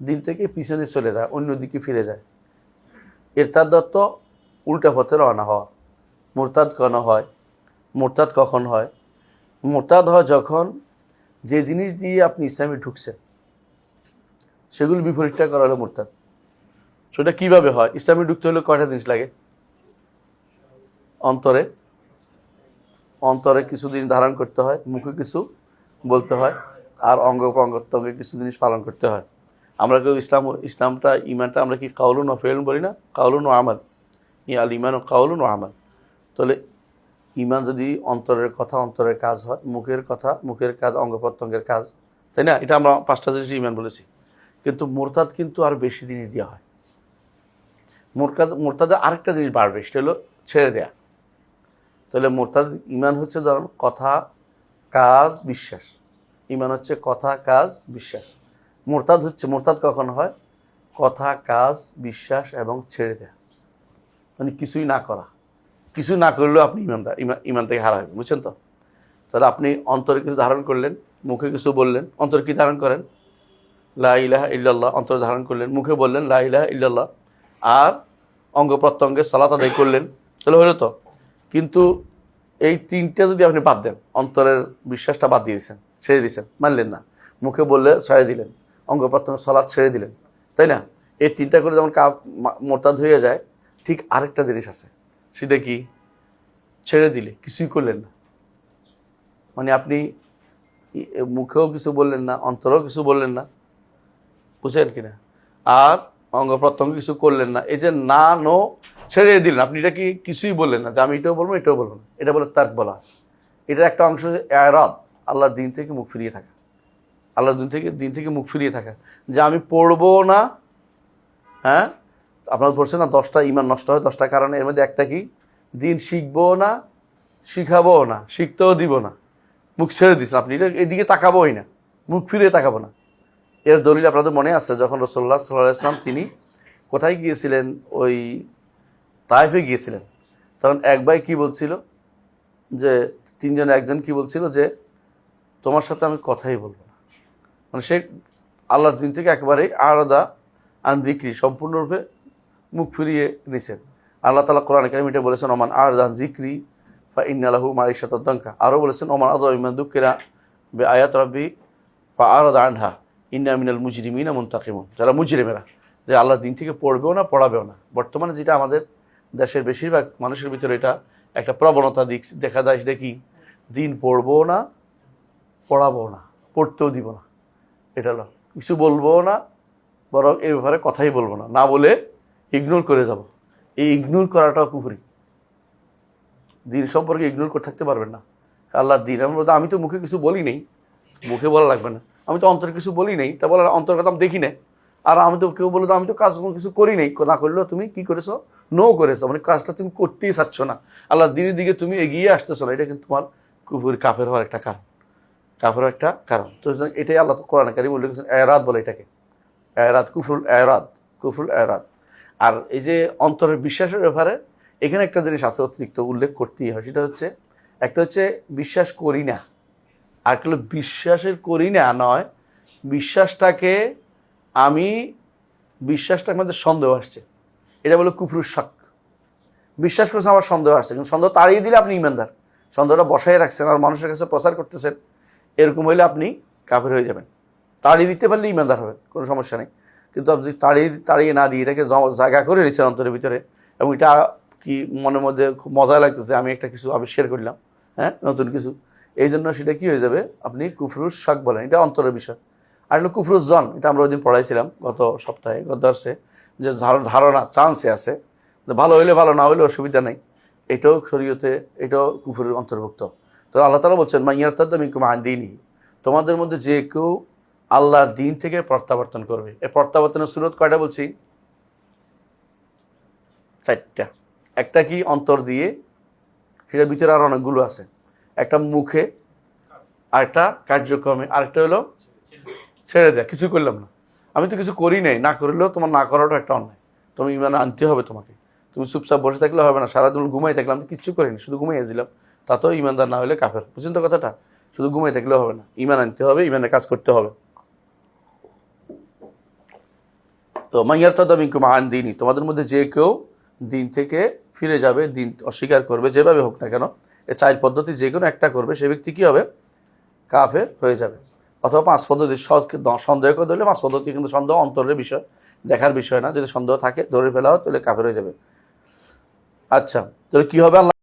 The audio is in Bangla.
দিন থেকে পিছনে চলে যায়, অন্যদিকে ফিরে যায়। ইরতাদত উল্টা পথে রওনা হওয়া। মুরতাদ কেন হয়? মুরতাদ কখন হয়? মুরতাদ হয় যখন যে জিনিস দিয়ে আপনি ইসলামে ঢুকছেন সেগুলো বিপরীতটা করা হলো মুরতাদ। সেটা কিভাবে হয়? ইসলামে ঢুকতে হলে কয়টা জিনিস লাগে? অন্তরে অন্তরে কিছু জিনিস ধারণ করতে হয়, মুখে কিছু বলতে হয়, আর অঙ্গ প্রত্যঙ্গে কিছু জিনিস পালন করতে হয়। আমরা কেউ ইসলামটা ইমানটা আমরা কি কাউলুন ও ফেলুন বলি না? কাউলুন ও আমাল, আল ইমান ও কাউলুন ও আমাল। তাহলে ইমান যদি অন্তরের কথা অন্তরের কাজ হয়, মুখের কথা মুখের কাজ, অঙ্গ প্রত্যঙ্গের কাজ, তাই না? এটা আমরা 5টা জিনিস ইমান বলেছি। কিন্তু মুরতাদ কিন্তু আর বেশি জিনিস দেওয়া হয়। মুরতাদে আরেকটা জিনিস বাড়বে, সেটা হলো ছেড়ে দেয়া। তাহলে মুরতাদ ইমান হচ্ছে ধরুন কথা, কাজ, বিশ্বাস। ইমান হচ্ছে কথা, কাজ, বিশ্বাস। মুরতাদ কখন হয়? কথা, কাজ, বিশ্বাস এবং ছেড়ে দেয়া, মানে কিছুই না করা। কিছু না করলেও আপনি ইমান থেকে হারাবেন, বুঝছেন তো? তাহলে আপনি অন্তরে কিছু ধারণ করলেন, মুখে কিছু বললেন। অন্তরে কি ধারণ করেন? লা ইলাহা ইল্লাল্লাহ অন্তরে ধারণ করলেন, মুখে বললেন লা ইলাহা ইল্লাল্লাহ, আর অঙ্গ প্রত্যঙ্গে সালাত আদায় করলেন, তাহলে হলো তো। কিন্তু এই 3টা যদি আপনি বাদ দেন, অন্তরের বিশ্বাসটা বাদ দিয়েছেন, ছেড়ে দিয়েছেন, মানলেন না, মুখে বললে ছেড়ে দিলেন, অঙ্গ প্রত্যঙ্গ সালাত ছেড়ে দিলেন, তাই না? এই 3টা করে যেমন মোরতাদ হয়ে যায়, ঠিক আরেকটা জিনিস আছে, সেটা কি? ছেড়ে দিলে কিছুই করলেন না, মানে আপনি মুখেও কিছু বললেন না, অন্তরেও কিছু বললেন না, বুঝলেন কিনা, আর অঙ্গ প্রত্যঙ্গ কিছু করলেন না। এই যে না নো ছেড়ে দিলেন, আপনি এটা কি কিছুই বললেন না যে আমি এটাও বলবো এটাও বলবো না, এটা বলে তার্ক বলা। এটার একটা অংশ হচ্ছে এরাদ, আল্লাহর দিন থেকে মুখ ফিরিয়ে থাকা। আল্লাহর দিন থেকে মুখ ফিরিয়ে থাকা, যে আমি পড়বো না। হ্যাঁ, আপনারা বলছেন না 10টা ইমান নষ্ট হয় 10টা কারণে, এর মধ্যে একটা কি? দিন শিখবো না, শিখাবো না, শিখতেও দিব না, মুখ ছেড়ে দিচ্ছেন আপনি, এটা এদিকে তাকাবোই না, মুখ ফিরিয়ে তাকাবো না। এর দলিল আপনাদের মনে আছে, যখন রাসূলুল্লাহ সাল্লাল্লাহু আলাইহি ওয়াসাল্লাম তিনি কোথায় গিয়েছিলেন? ওই তায়েফে গিয়েছিলেন। তখন এক ভাই কি বলছিল, যে 3জনে একজন কি বলছিল, যে তোমার সাথে আমি কথাই বলবো না। মানে সে আল্লাহর দিন থেকে একেবারেই আলাদা, আন যিকরি, সম্পূর্ণরূপে মুখ ফিরিয়ে নিছেন। আল্লাহ তাআলা কোরআনে কারিমে এটা বলেছেন, ওমান আ'রাদা আন যিকরি ফা ইন্না লাহু মাঈশাতাদ দানকা। আরও বলেছেন, ওমান আযলামু মিম্মান যুক্কিরা বিআয়াতি রাব্বিহি ফা আ'রাদা আনহা ইন্না মিনাল মুজরিমিনা মুনতাকিমুন। যারা মুজরিমেরা, যে আল্লাহর দিন থেকে পড়বেও না, পড়াবেও না। বর্তমানে যেটা আমাদের দেশের বেশিরভাগ মানুষের ভিতরে এটা একটা প্রবণতা দেখা যায়, সেটা কি? দিন পড়বো না, পড়াবো না, পড়তেও দিব না। এটা হলো কিছু বলবো না, বরং এই ব্যাপারে কথাই বলবো না, না বলে ইগনোর করে যাব। এই ইগনোর করাটাও কুফরি। দিন সম্পর্কে ইগনোর করে থাকতে পারবেন না। আল্লাহর দিন আমি তো মুখে কিছু বলি নেই, মুখে বলা লাগবে না, আমি তো অন্তরে কিছু বলি নেই, তা বলার অন্তর কথা আমি দেখি না। আর আমি তো কেউ বলে আমি তো কাজ কিছু করি নেই, না করলেও তুমি কি করেছো? নো করেছো, মানে কাজটা তুমি করতেই চাচ্ছ না, আল্লাহর দিনের দিকে তুমি এগিয়ে আসতেছো না। এটা কিন্তু তোমার কুফরি, কাফের হওয়ার একটা কারণ, কাফের একটা কারণ। তো এটাই আল্লাহ কোরআনে কারিমে উল্লেখ করেছেন, এরাদ বলে এটাকে, এরাদ, কুফরুল এরাদ, কুফরুল এরাদ। আর এই যে অন্তরের বিশ্বাসের ব্যাপারে এখানে একটা জিনিস আছে, অতিরিক্ত উল্লেখ করতেই হয়, সেটা হচ্ছে, একটা হচ্ছে বিশ্বাস করি না, আর একটা হলো বিশ্বাসের করি না নয়, বিশ্বাসটার মধ্যে সন্দেহ আসছে, এটা বলে কুফরুশ শাক। বিশ্বাস করছেন, আবার সন্দেহ আসছে, কিন্তু সন্দেহ তাড়িয়ে দিলে আপনি ইমানদার। সন্দেহটা বসায় রাখছেন আর মানুষের কাছে প্রচার করতেছেন, এরকম হইলে আপনি কাফের হয়ে যাবেন। তাড়িয়ে দিতে পারলে ইমানদার হবেন, কোনো সমস্যা নেই। কিন্তু আপনি তাড়িয়ে না দিয়ে এটাকে জায়গা করে নিচ্ছেন অন্তরের ভিতরে, এবং এটা কি মনের মধ্যে খুব মজা লাগতেছে, আমি একটা কিছু আবিষ্কার করলাম, হ্যাঁ, নতুন কিছু, এই জন্য সেটা কি হয়ে যাবে, আপনি কুফরুশ শাক বলেন, এটা অন্তরের বিষয়। আর হলো কুফরুজ জন, এটা আমরা ওই দিন পড়াইছিলাম গত সপ্তাহে, গত দর্শে, যে ধারণা চান্সে আছে, ভালো হইলে ভালো, না হইলে অসুবিধা নেই, এটাও শরীয়তে, এটাও কুফরের অন্তর্ভুক্ত। তো আল্লাহ তাআলা বলছেন, মাইয়ারতাদ্দা মিনকুম আন দীনিহি, তোমাদের মধ্যে যে কেউ আল্লাহর দিন থেকে প্রত্যাবর্তন করবে। এই প্রত্যাবর্তনের সূরত কয়টা বলছি? 4টা। একটা কি? অন্তর দিয়ে, সেটার ভিতরে আর অনেকগুলো আছে। একটা মুখে, আরেকটা কার্যক্রমে, আরেকটা হলো ছেড়ে দেয়া, কিছু করলাম না, আমি তো কিছু করি নাই, না করলেও তোমার না করাটা একটা অন্যায়, তুমি ইমানে আনতে হবে তোমাকে। তুমি চুপচাপ বসে থাকলে হবে না, সারাদিন ঘুমাই থাকলাম, তো কিচ্ছু করিনি, শুধু ঘুমাইয়েছিলাম, তাতেও ইমানদার না হলে কাফের। বুঝছেন তো কথাটা? শুধু ঘুমাই থাকলেও হবে না, ইমান আনতে হবে, ইমানের কাজ করতে হবে। তো মাইয়ার তাদামিকুম আন দিনই, তোমাদের মধ্যে যে কেউ দিন থেকে ফিরে যাবে, দিন অস্বীকার করবে, যেভাবে হোক না কেন, এ 4 পদ্ধতি যে কোনো একটা করবে, সে ব্যক্তি কি হবে? কাফের হয়ে যাবে। অথবা 5 পদ্ধতি সন্দেহ করে ধরলে 5 পদ্ধতি কিন্তু সন্দেহ অন্তরের বিষয়, দেখার বিষয় না। যদি সন্দেহ থাকে ধরে ফেলা হয় তাহলে কাফের হয়ে যাবে। আচ্ছা, তাহলে কি হবে? আল্লাহ